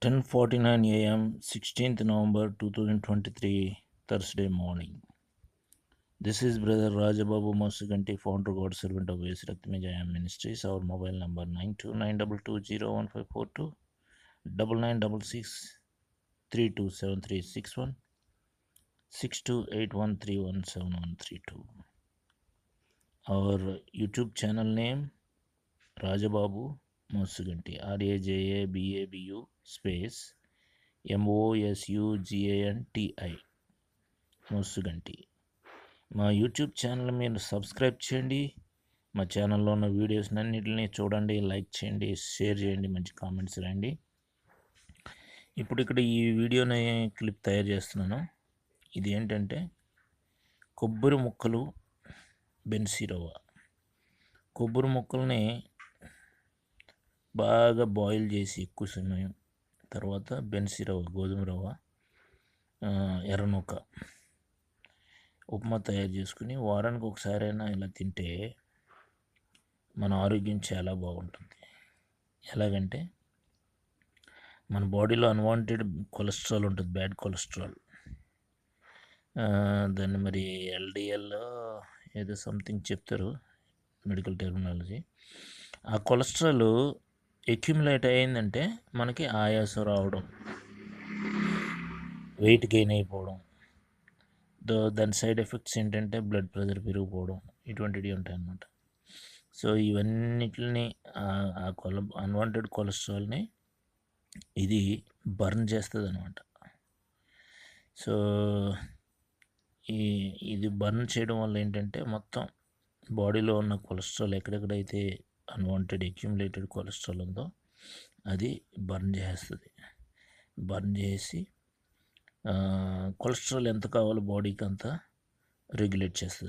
10:49 a.m. 16th November 2023 Thursday morning. This is Brother Rajababu Masuganti, founder God servant of S. Rakthamijaya Ministries. Our mobile number 9292201542 9966 628131317132. Our YouTube channel name Rajababu Masuganti, RAJABABU space MOSUGANTI Mosuganti. మా YouTube channel మీరు subscribe చేయండి. మా ఛానల్లో ఉన్న videos అన్నిటిని చూడండి, like చేయండి, share చేయండి, మంచి కామెంట్స్ రాయండి. ఇప్పుడు ఇక్కడ ఈ వీడియోని క్లిప్ తయారు చేస్తున్నాను. ఇది ఏంటంటే కొబ్బరి ముక్కలు బెన్సీ రవ్వ. కొబ్బరి ముక్కల్ని బాగా బాయిల్ చేసి ఎక్కువ సమయం తర్వాత బెన్సీ రవ్వ, గోధుమ రవ్వ, ఎర్రనూక ఉప్మా తయారు చేసుకుని వారానికి ఒకసారైనా ఇలా తింటే మన ఆరోగ్యం చాలా బాగుంటుంది. ఎలాగంటే మన బాడీలో అన్వాంటెడ్ కొలెస్ట్రాల్ ఉంటుంది, బ్యాడ్ కొలెస్ట్రాల్, దాన్ని మరి LDL ఏదో సంథింగ్ చెప్తారు మెడికల్ టెర్మినాలజీ. ఆ కొలెస్ట్రాల్ అక్యుములేట్ అయ్యిందంటే మనకి ఆయాసం రావడం, వెయిట్ గెయిన్ అయిపోవడం, దాని సైడ్ ఎఫెక్ట్స్ ఏంటంటే బ్లడ్ ప్రెషర్ పెరిగిపోవడం, ఇటువంటివి ఉంటాయి అన్నమాట. సో ఇవన్నిటిని అన్వాంటెడ్ కొలెస్ట్రాల్ని ఇది బర్న్ చేస్తుంది అనమాట. సో ఇది బర్న్ చేయడం వల్ల ఏంటంటే మొత్తం బాడీలో ఉన్న కొలెస్ట్రాల్ ఎక్కడెక్కడైతే అన్వాంటెడ్ అక్యుములేటెడ్ కొలెస్ట్రాల్ ఉందో అది బర్న్ చేస్తుంది. బర్న్ చేసి కొలెస్ట్రాల్ ఎంత కావాలో బాడీకి అంతా రెగ్యులేట్ చేస్తుంది.